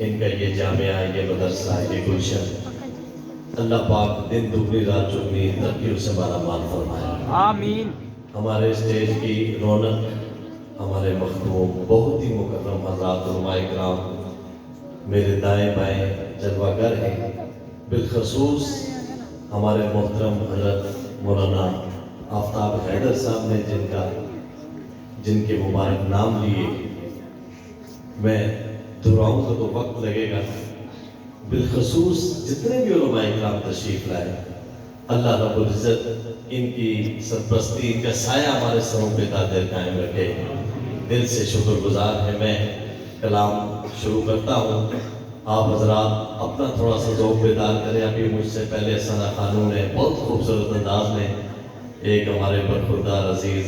ان کا یہ جامعہ، یہ مدرسہ، یہ گلشن، اللہ پاک دن دگنی رات چگنی ترقیوں سے مالا مال فرمائے، آمین۔ ہمارے اسٹیج کی رونق، ہمارے مخدوم بہت ہی مکرم حضرات علماء کرام میرے دائیں بائیں جلوہ گر ہیں، بالخصوص ہمارے محترم حضرت مولانا آفتاب حیدر صاحب نے جن کے مبارک نام لیے میں دہراؤں گا تو وقت لگے گا۔ بالخصوص جتنے بھی علماء کرام تشریف لائے، اللہ رب العزت ان کی سرپرستی، ان کا سایہ ہمارے سروں پہ تا دیر قائم رکھے۔ دل سے شکر گزار ہے۔ میں کلام شروع کرتا ہوں، آپ حضرات اپنا تھوڑا سا ذوق بیدار کریں۔ ابھی مجھ سے پہلے ثنا خانوں نے بہت خوبصورت انداز میں ایک ہمارے برخوردار عزیز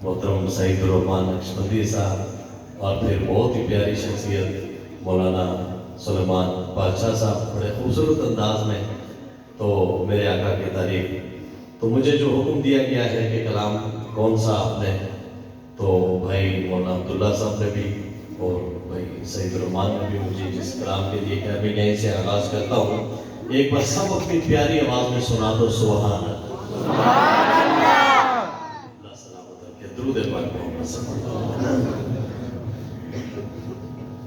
محترم سعید الرحمان نقشبندی صاحب اور پھر بہت ہی پیاری شخصیت مولانا سلیمان بادشاہ صاحب بڑے خوبصورت انداز میں تو میرے آقا کی تعریف۔ تو مجھے جو حکم دیا گیا ہے کہ کلام کون سا آپ نے، تو بھائی مولانا عبداللہ صاحب نے بھی اور بھائی سعید الرحمان نے بھی مجھے جس کلام کے لیے کہ ابھی یہیں سے آغاز کرتا ہوں، ایک بار سب اپنی پیاری آواز میں سنا دو سبحان اللہ۔ اللہ سلامت رکھے، درود پاک محمد صلی اللہ علیہ وسلم۔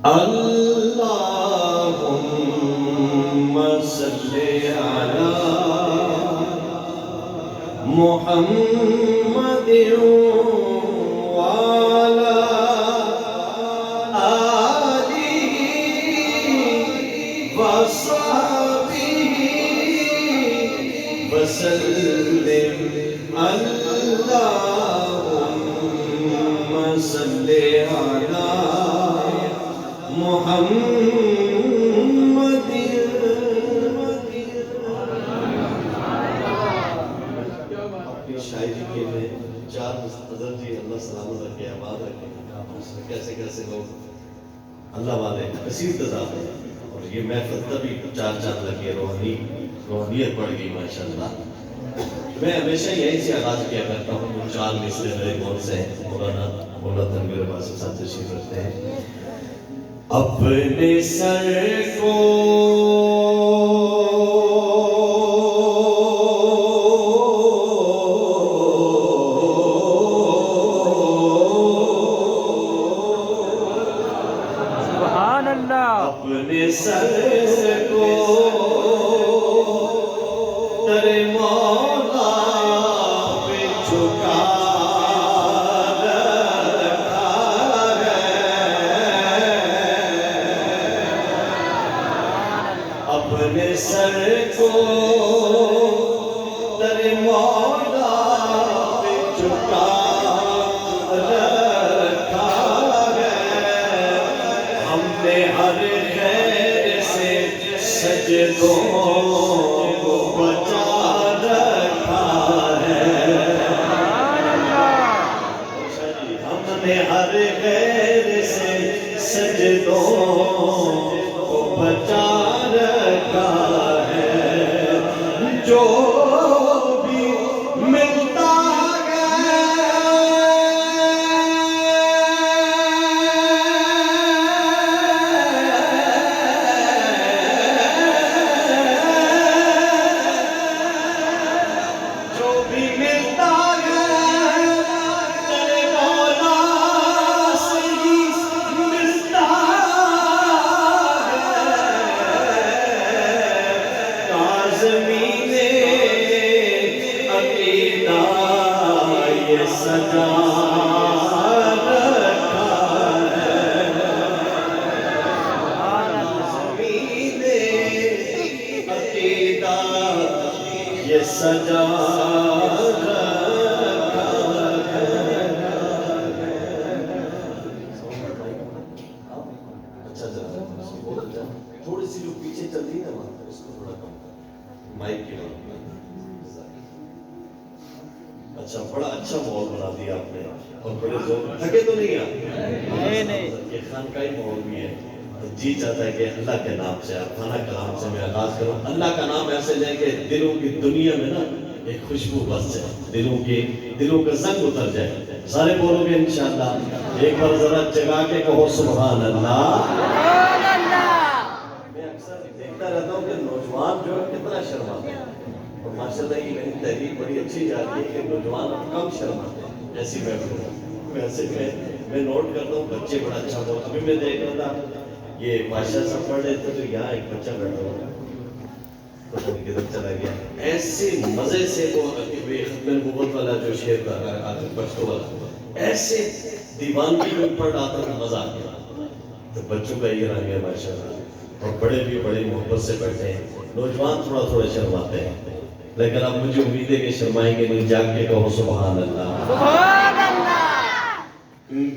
اللہم صلی علی محمد وعلی آلہ وصحبہ وسلم۔ اللہم صلی علی محمد۔ اپنی شاعری کے لیے چار مستظر جی، اللہ سلامت رکھے، آباد رکھے۔ کیسے کیسے لوگ اللہ والے کثیر تعداد ہیں، اور یہ محفل تبھی چار چاند لگی، روحانیت بڑھ گئی ماشاءاللہ۔ میں ہمیشہ یہیں سے آغاز کیا کرتا ہوں، وہ چار مصرے میرے کون سے ہیں، مولانا تنویر عباس صاحب تشریف رکھتے ہیں۔ اپنے سر کو سبحان اللہ۔ اپنے سر کو تیرے مولا پہ جھکا اپنے سر کو تیرے مولا پہ جھکا رکھا ہے، ہم نے ہر خیر سے سجدوں کو بچا رکھا ہے، ہم نے ہر خیر سے سجدوں کو بچا رکھا ہے، جو بھی ملتا جو بھی ملتا ہے تیرے مولا سے ہی ملتا ہے، کاظمین عقیدہ یہ سجا رکھا ہے، کاظمین عقیدہ یہ سجا رکھا ہے۔ اچھا تھوڑی سی جو پیچھے چلتی ہے نا وہاں پر اس کو تھوڑا کم کر، مائک کی بات۔ اچھا بڑا اچھا ماحول بنا دیا آپ نے، اور بڑے زور تھکے تو نہیں آپ؟ نہیں۔ یہ خانقاہی ماحول بھی ہے، جی چاہتا ہے کہ اللہ کے نام سے، خانہ کلام سے میں آغاز کروں۔ اللہ کا نام ایسے لیں کہ دلوں کی دنیا میں نا ایک خوشبو بس جائے، دلوں کا زنگ اتر جائے۔ سارے بولو گے انشاءاللہ؟ ایک بار ذرا جگا کے کہو سبحان اللہ۔ ماشاءاللہ یہ تحریک بڑی اچھی جا رہی ہے کہ نوجوان اب کم شرماتے ہیں ایسی ویسے میں نوٹ کرتا ہوں بچے بڑا اچھا بول. ابھی میں دیکھ رہا تھا یہ بادشاہ صاحب پڑھ رہے تھے تو یہاں ایک بچہ بیٹھا ہوا پتہ نہیں کدھر چلا گیا. ایسے مزے سے وہ ختم نبوت والا جو شعر کا پشتو والا ایسے دیوانگی میں پڑھ رہا تھا کہ مزہ آ گیا. تو بچوں کا یہ رنگ ہے ماشاءاللہ. اور بڑے بھی بڑے محبت سے بیٹھے ہیں. نوجوان تھوڑا تھوڑا شرماتے ہیں لیکن اب مجھے امید ہے کہ شرمائیں گے نہیں. جاگ کے کہو سبحان اللہ سبحان اللہ.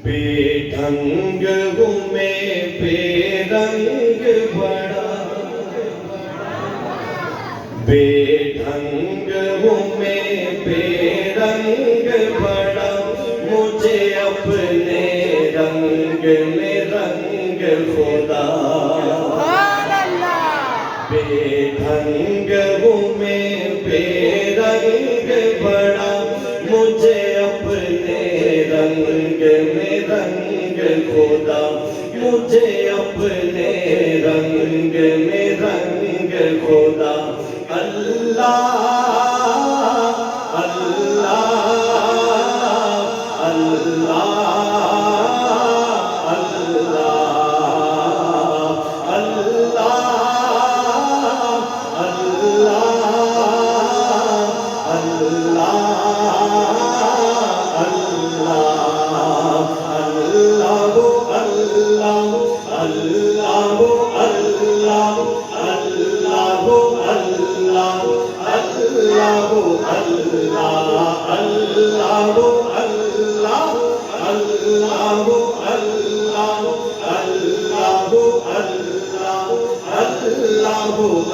بے ڈھنگ ہوں میں بے رنگ بڑا بے ڈھنگ ہوں میں بے رنگ بڑا مجھے اپنے رنگ میں رنگ خدا. بے ڈھنگ ہوں میں بے رنگ بڑا مجھے اپنے رنگ میں رنگ خدا. مجھے اپنے رنگ میں رنگ خدا. اللہ اللہ اللہ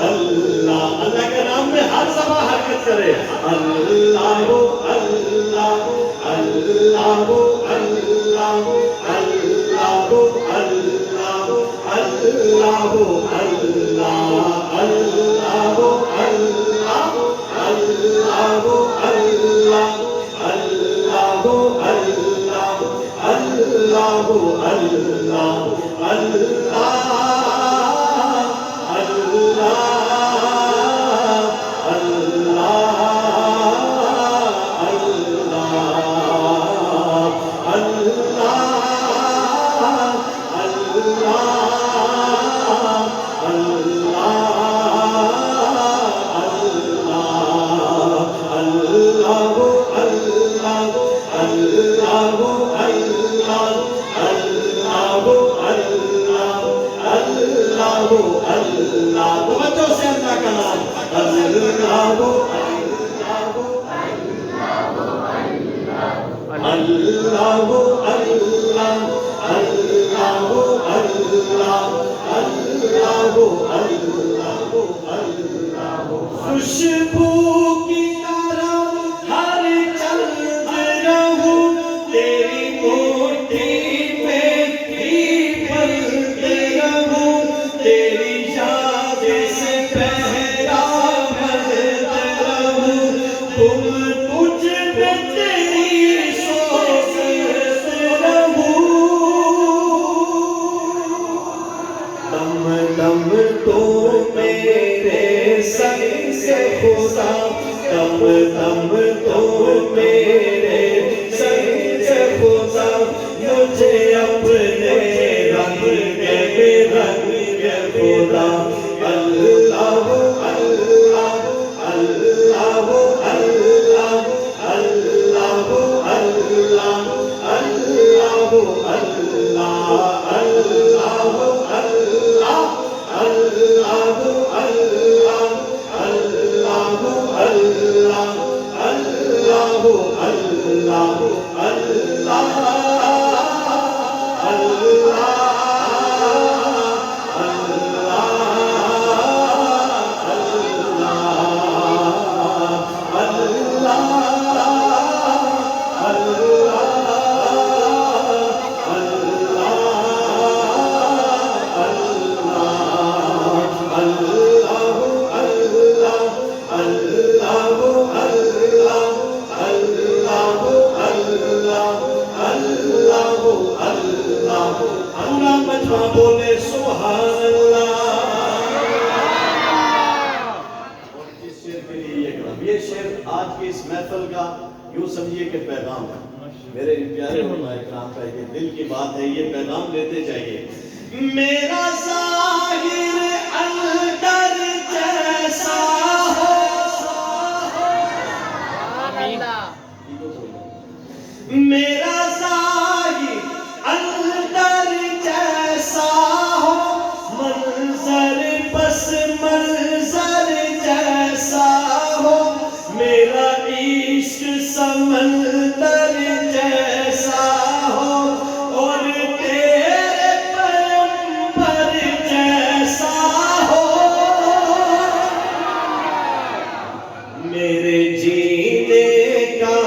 اللہ کے نام میں ہر صبح حرکت کرے. اللہ اللہ اللہ اللہ اللہ اللہ اللہ بچوں سے اللہ کا نام اللہ خوشبو کی طرح ہر چند رہوں تیری موٹی میں ہی بلتے رہوں تیری یاد سے پہرا بھرتے رہوں تم تجھ پہ تیری سوچتے رہوں دم دم تو میرے سنگ سے خدا دم دم تو میرے سنگ سے خدا مجھے اپنے رنگ میں رنگ خدا. اللہ اللہ اللہ اللہ اللہ اللہ اللہ یوں سمجھیے کہ پیغام ہے میرے پیارے علماء کرام کا، یہ دل کی بات ہے، یہ پیغام لیتے جائیے. میرا ظاہر اندر جیسا ہو، میرا ظاہر اندر جیسا ہو، منظر پس منظر جیسا ہو، میرا عشق سمندر جیسا ہو، اور تیرے پیغمبر جیسا ہو. میرے جینے کا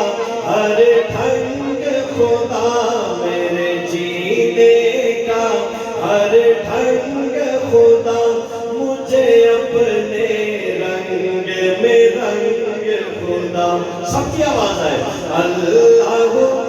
ہر ڈھنگ خدا، میرے جینے کا ہر ڈھنگ خدا، مجھے اپنے رنگ میں رنگ خدا. سب کی آواز ہے اللہ اللہ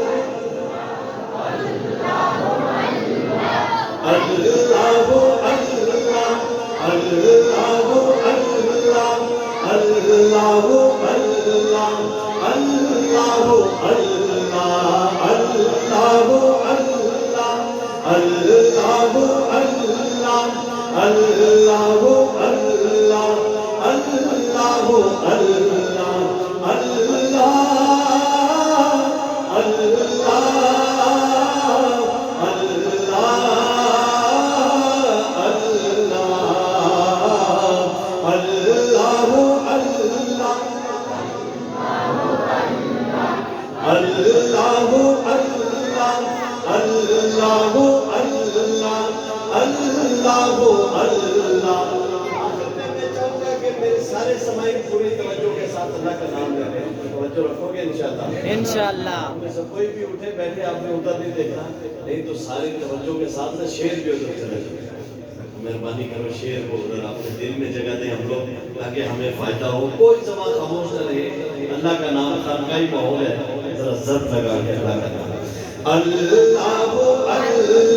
اللہ اللہ اللہ سارے سماعین پوری توجہ کے ساتھ اللہ کا نام لے رہے ہیں. توجہ رکھو گے انشاءاللہ؟ انشاءاللہ. آپ میں سے کوئی بھی اٹھے بیٹھے آپ نے ادھر نہیں دیکھنا، نہیں تو ساری توجہ کے ساتھ شعر بھی ادھر چلے جائے. مہربانی کرو شعر کو ادھر اپنے دل میں جگہ دیں ہم لوگ، تاکہ ہمیں فائدہ ہو. کوئی زبان خاموش نہ رہے. اللہ کا نام خانقاہی ماحول ہے، ذرا ضبط لگا کے اللہ کا نام اللہ اللہ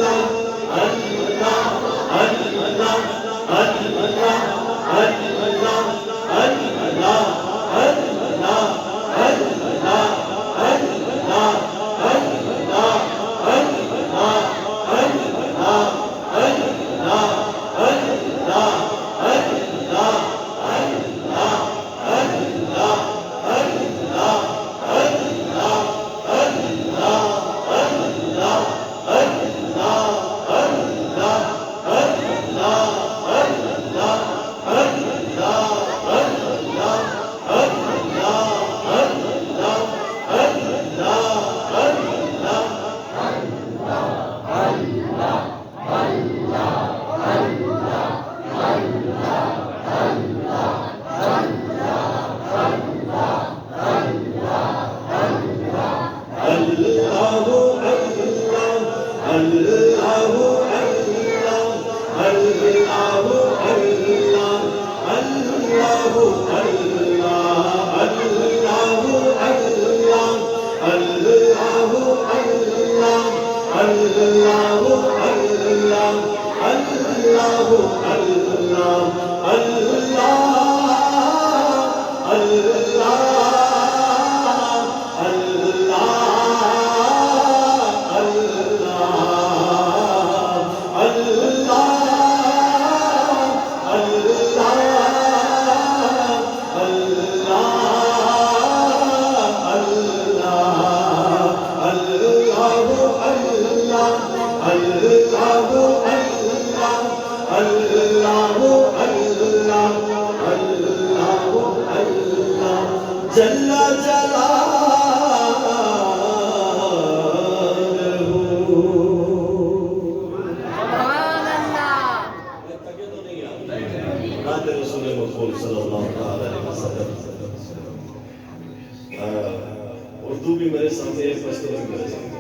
اردو بھی میرے سامنے ہے، پشتو بھی میرے سامنے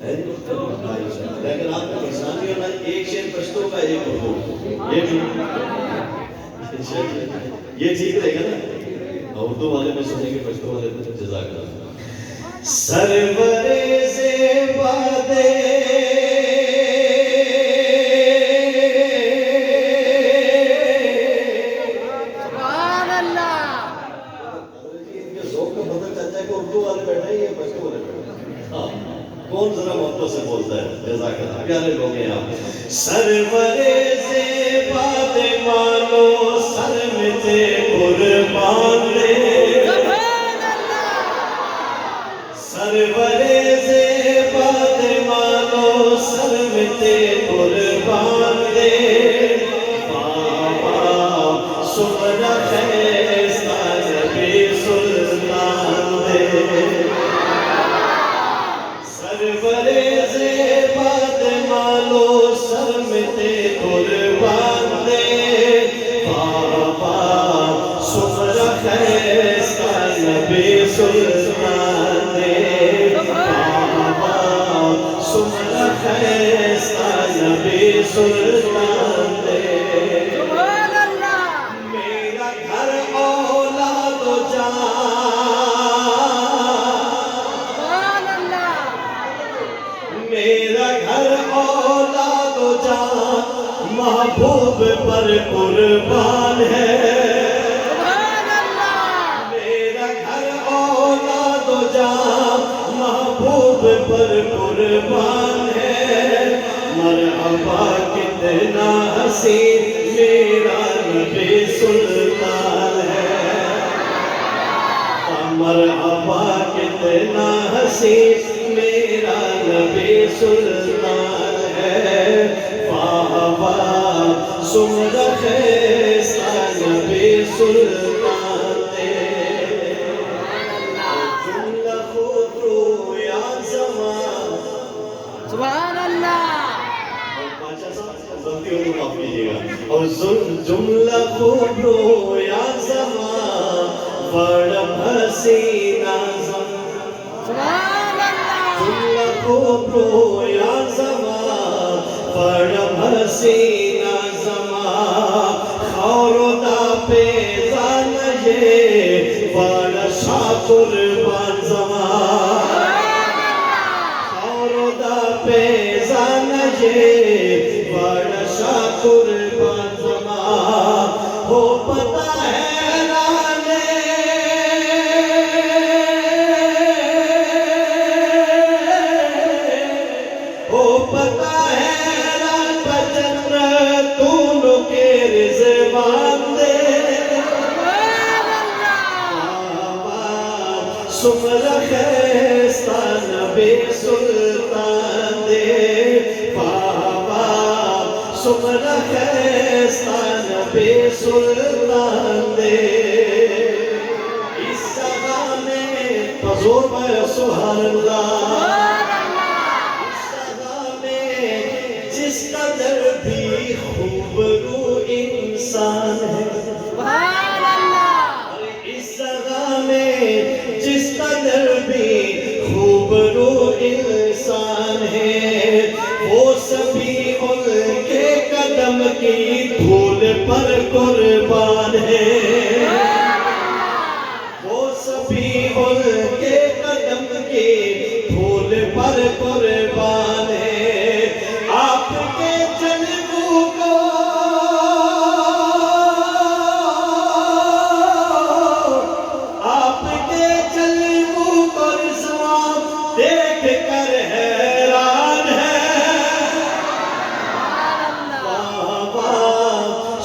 ہے، لیکن آپ کو پریشانی ہونا ایک شعر پشتو کا ایک اردو، یہ ٹھیک رہے گا نا؟ اردو والے میں سنیں گے، پشتو والے میں جزاک اللہ. سرور زیبا دے اردو سرورے زیباد مانو سر میں تے قربان دے سرورے زیباد مانو سر میں تے قربان دے بابا سمرا خیستہ نبی سلطان دے سرورے زیباد مانو سر میں تے قربان دے بابا سمرا خیستہ نبی سلطان دے بابا سمرا خیستہ نبی سلطان دے میرا گھر اولاد و جان میرا گھر اولاد و جان محبوب پر قربان ہے میرا گھر اولاد و جان محبوب پر قربان ہے مرحبا کتنا حسین میرا نبی سلطان ہے مرحبا کتنا حسین میرا نبی سلطان ہے بابا سمرا خیستہ نبی سلطان دے جملہ خود رو یا زمان سبحان اللہ غلطی ہو تو معاف کیجیے گا اور جملہ خوب رو یا زمان بڑا حسینہ زمان سبحان اللہ جملہ خوب رو یا زمان بڑا حسینہ زمان خوردا پیزان یہ بڑا شاہ قربان زمان خوردا پیزان یہ بڑا شاہ قربان زمان ہو پتہ ہے رانے ہو پتہ ہے ران بجن تونوں کے رضوان دے بابا سمرا خیستہ نبی سلطان دے بابا سمرا خیستہ نبی سلطان دے اس سغا میں حضور میں سبحان اللہ اس سغا میں جس قدر بھی خوب رو انسان ہے سبحان اللہ اس سغا میں جس قدر بھی خوب رو انسان ہے وہ سبھی ان کے قدم کی دھول پر قربان ہے وہ سبھی ان کے قدم کی دھول پر قربان ہے آپ کے جلووں کو آپ کے جلووں کو رضوان دیکھ کر حیران ہے بابا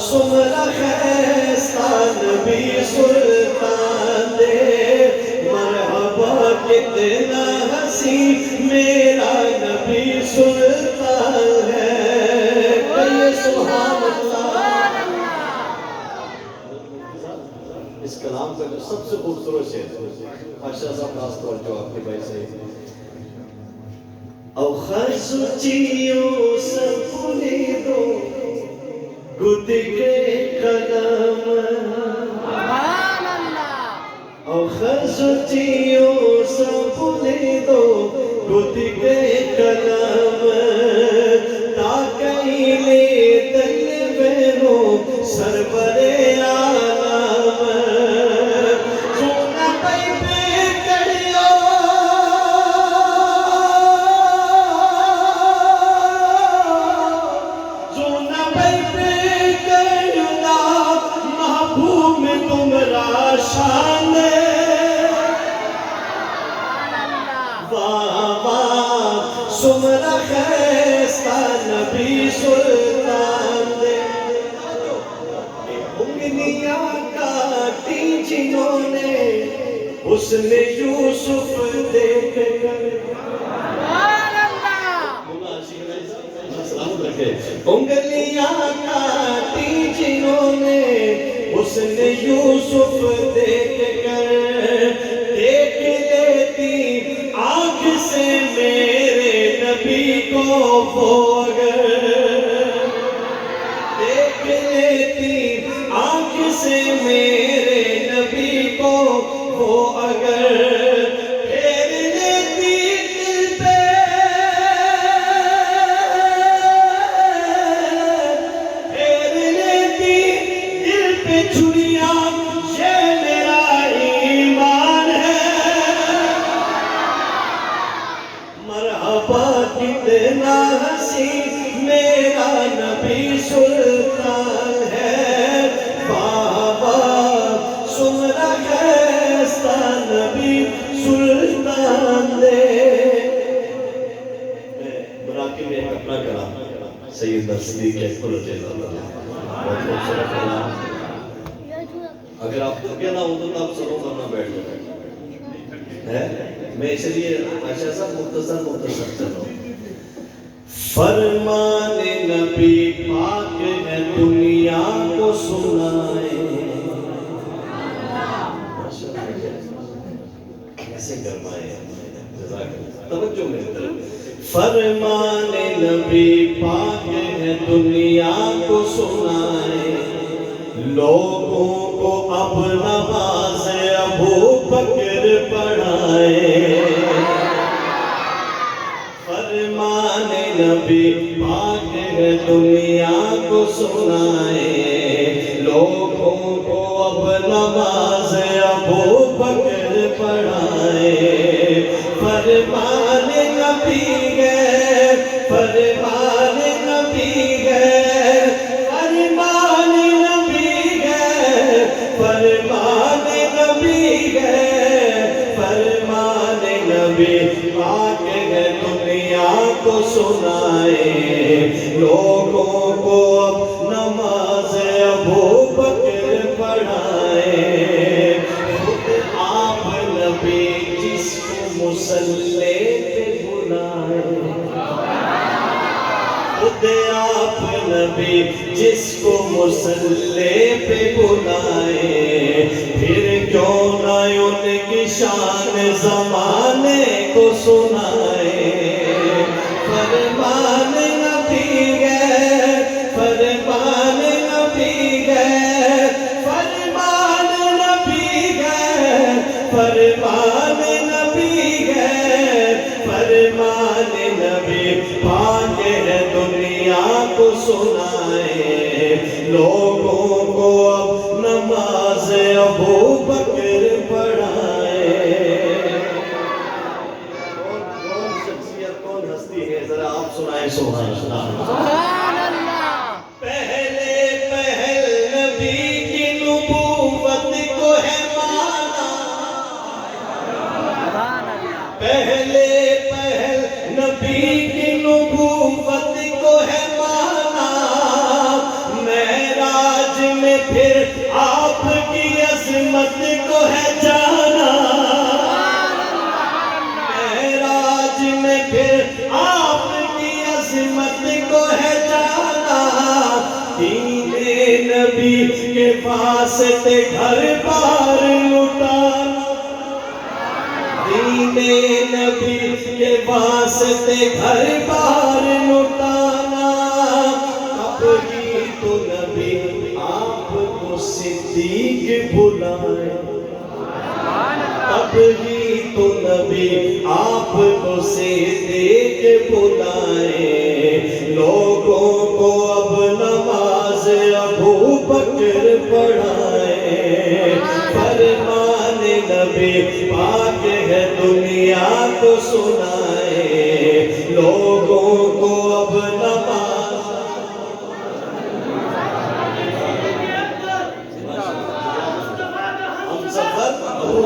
سمرا خیستہ نبی سلطان دے مرحبا کتنا حسین میرا نبی سلطان ہے کہیے سبحان اللہ اس کلام کا جو سب سے خوبصورت شعر خاشہ صاحب خاص طور جو آپ کے بھائی سے او خرسوچیوں سب دو گد کے قدم سبحان اللہ او خرسوچیوں سب دو گد کے قدم تا کہیں لے دل بینو سرور عالم سونا پئی پہ کڑیو سونا پئی پہ کڑیو محبوب میں تمرا شان واہ واہ سمرا خیستہ ایسا نبی سلطان دے، انگلیاں کاٹی جنہوں نے حسن یوسف دیکھ کر، سبحان اللہ انگلیاں کاٹی جنہوں نے حسن یوسف دیکھ کر، دیکھ لیتی آنکھ سے میرے نبی کو وہ اگر، دیکھ لیتی آنکھ سے میرے نبی کو وہ اگر، پھیر لیتی دل پہ، پھیر لیتی دل پہ چھریاں، یہ میرا ایمان ہے، مرحبا کتنا حسین میرا نبی سلطان ہے، بابا سمرا خیستہ نبی سلطان دے۔ میں مراقب میں ایک اپنا کلام سیدنا صدیق اکبر رضی اللہ عنہ، بہت خوبصورت کلام، اگر آپ تھکے نہ ہوں تو آپ سنو ورنہ بیٹھ جائیں، میں اس لیے عائشہ صاحب مختصر چلو۔ فرمان نبی پاک ہے دنیا کو سنائے، کیسے گرمائے، توجہ میری طرف، فرمان نبی پاک ہے دنیا کو سنائے، لوگوں کو اب نماز ابو بکر پڑھائے، فرمان نبی پاک ہے دنیا کو سنائے، لوگوں کو اب نماز ابو بکر پڑھائے، فرمان نبی ہے، فرمان نبی ہے، فرمان نبی ہے، فرمان نبی ہے، فرمان نبی پاک ہے دنیا کو سنائے، لوگوں کو اب نماز ابو بکر پڑھائے، خود آپ نبی جس کو مصلی پہ بلائے، خود آپ نبی جس کو مصلی پہ بلائے، پھر کیوں نہ ان کی شان زمانے کو سنائے، فرمان نبی ہے، فرمان نبی ہے، فرمان نبی ہے، فرمان نبی ہے، فرمان نبی پاک ہے دنیا کو سنائے، لوگوں کو اب نماز ابو بکر پڑھائے۔ کون شخصیت، کون ہستی ہے، ذرا آپ سنائیں سبحان اللہ، سبحان اللہ پہلے پہل نبی کی نبوت کو ہے مانا، سبحان اللہ پہلے پہل نبی کی نبوت کو ہے مانا، معراج میں پھر آپ کی عظمت کو ہے جانا، معراج میں پھر آپ کی عظمت کو ہے جانا، دین نبی کے واسطے گھر بار لٹانا، دین نبی کے واسطے گھر بار لٹانا، اب ہی تو نبی آپ کو صدیق بلائے، اب ہی تو نبی آپ کو صدیق بلائے، لوگوں کو اب نماز ابو بکر پڑھائے، فرمان نبی پاک ہے دنیا کو سنائے، لوگوں کو اب نماز، ہم سفر ابو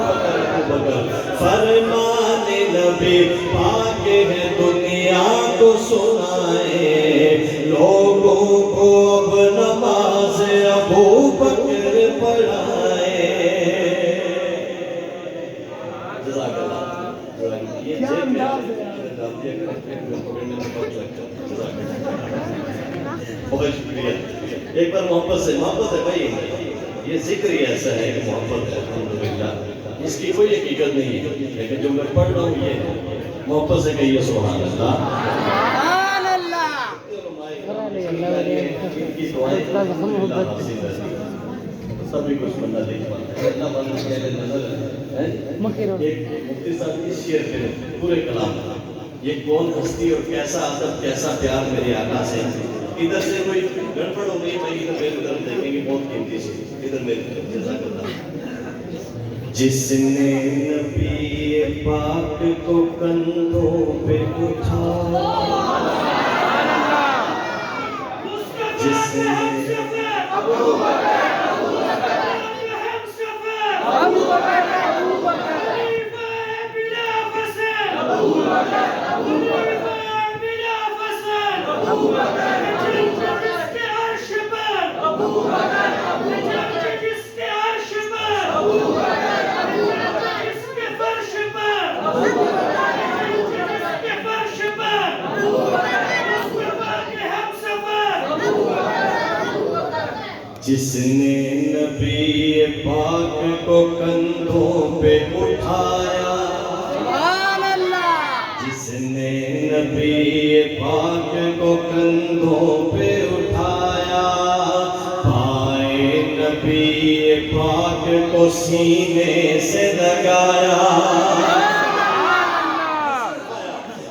بکر، فرمان نبی پاک ہے دنیا کو سنائے، بہت شکریہ. ایک بار محبت سے، محبت ہے بھائی، یہ ذکر ہی ایسا ہے کہ محبت ہے الحمدللہ. اس کی کوئی حقیقت نہیں ہے، لیکن جو میں پڑھ رہا ہوں یہ محبت سے کہیے سبحان اللہ. سبحان اللہ. سبھی کچھ بندہ دیکھ پاتا ہے. اللہ بندہ کہہ نظر ہے. ایک مفتی صاحب کی شعر پہ پورے کلام کا یہ کون ہستی اور کیسا ادب کیسا پیار میرے آقا سے. ادھر سے کوئی گڑبڑ ہو گئی بھائی ادھر میری طرف دیکھیں گے بہت قیمتی سے. ادھر میری طرف جزاک اللہ. جس نے نبی پاک کو کندھوں پہ اٹھایا، جس نے جس نے نبی پاک کو کندھوں پہ اٹھایا، سبحان اللہ. جس نے نبی پاک کو کندھوں پہ اٹھایا، پائے نبی پاک کو سینے سے لگایا.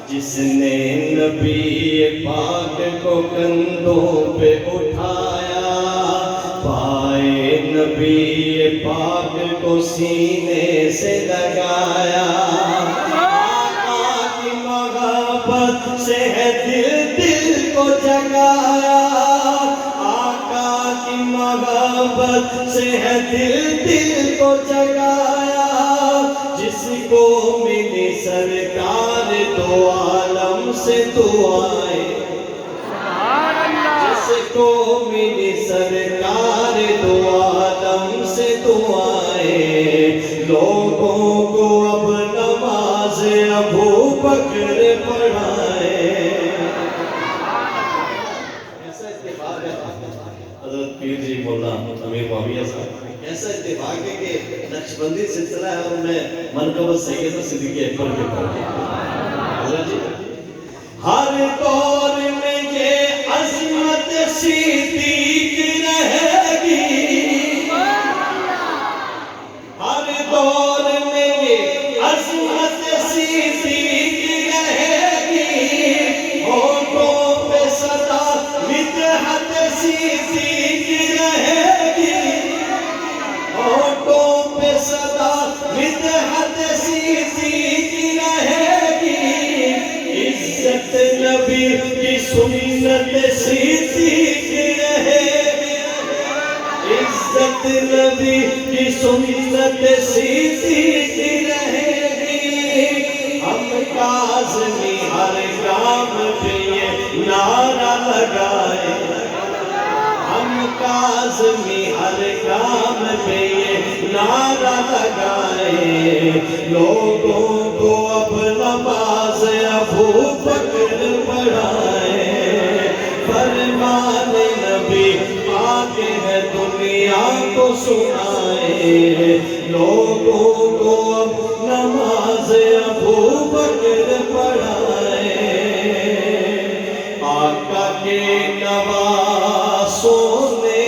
جس نے نبی پاک کو کندھوں پہ اٹھایا، پائے نبی پاک کو سینے سے لگایا. آقا کی محبت سے ہے دل کو جگایا. آقا کی محبت سے ہے دل کو جگایا. جس کو ملی سرکار دو عالم سے دعائیں، جس کو ملی سرکار دو عالم سے دعائیں. لوگوں کو اب نماز ابو بکر پڑھائے. ایسا اتفاق ہے حضرت پیر جی مولانا امیر معاویہ صاحب، ایسا اتفاق ہے کہ نقشبندی سلسلہ ہے اور میں منقبت سید صدیق اکبر کے پڑھتے ہیں. ہر دور میں یہ عظمت صدیق رہے گی. ہر دور میں یہ عظمت صدیق رہے گی. ہونٹوں پہ صدا مدحت صدیق رہے گی. ہونٹوں پہ صدا مدحت صدیق رہے گی. عزت نبی کی سنت صدیق رہے گی. عزت نبی کی سنت صدیق رہے گی. ہم کاظمی ہر کام پہ یہ نعرہ لگائے. ہم کاظمی ہر کام پہ یہ نعرہ لگائے. لوگوں کو اب نماز ابو بکر پڑھائے. فرمان نبی پاک ہے دنیا کو سنائے. لوگوں کو اب نماز ابو بکر پڑھائے. آقا کے نواسوں نے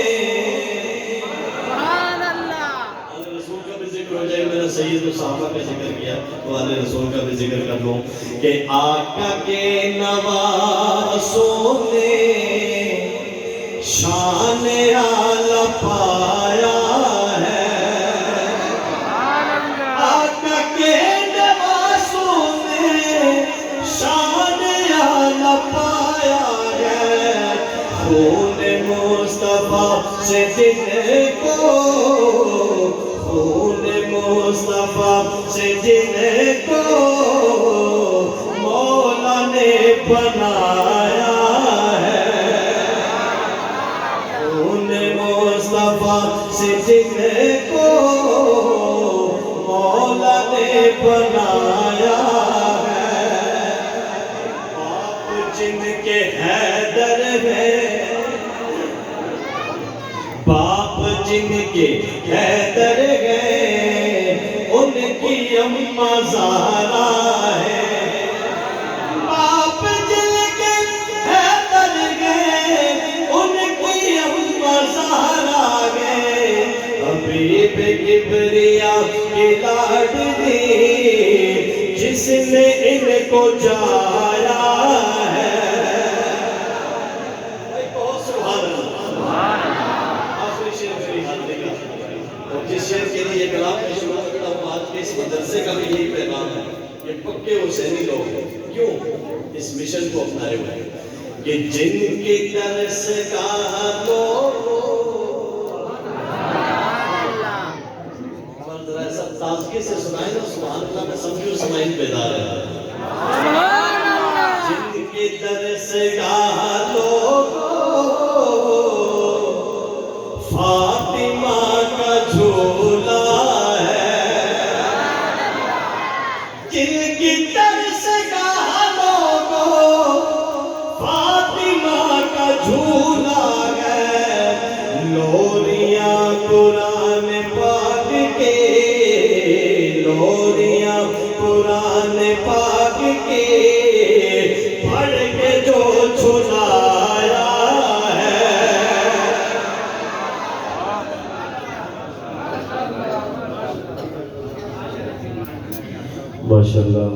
رسول کا بھی ذکر ہو جائے. میرا سید صحابہ کا ذکر کیا تو والے رسول کا بھی ذکر کر لوں کہ آقا کے نواسوں نے شان اعلیٰ پایا ہے. آقا کے نواسوں نے شان اعلیٰ پایا ہے. خون مصطفیٰ سے جن کو، خون مصطفیٰ سے جن کو مولا نے بنایا ہے. خون مصطفیٰ سے جن کو مولا نے بنایا ہے. آپ جن کے حیدر ہیں باپ جن کے حیدر گئے ان کی اماں زہرا ہے، باپ جن کے حیدر گئے ان کی اماں زہرا گئے، حبیب کبریا کی لاڈلی جس نے ان کو جایا ہے۔ سبحان اللہ، آخری شعر میری حاضری کا، اور جس شعر کے لیے کلام میں شروع کرتا ہوں آج کے اس مدرسے کا بھی یہی پیغام ہے کہ پکے حسینی لوگ ہیں، کیوں اس مشن کو اپنائے ہوئے ہیں کہ جن کی درس گاہ لوگوں، ذرا ایسا تازگی سے سنائیں نا سبحان اللہ، میں سمجھوں سمائن بیدار ہے۔ جن کی درس گاہ لوگوں فاطمہ کا جھولا ہے، جن کی درس گاہ لوگوں فاطمہ کا جھولا ہے، لوریاں قرآن پاک کے، لوریاں قرآن پاک کے پڑھ کے جو چھلایا ہے۔ ماشاءاللہ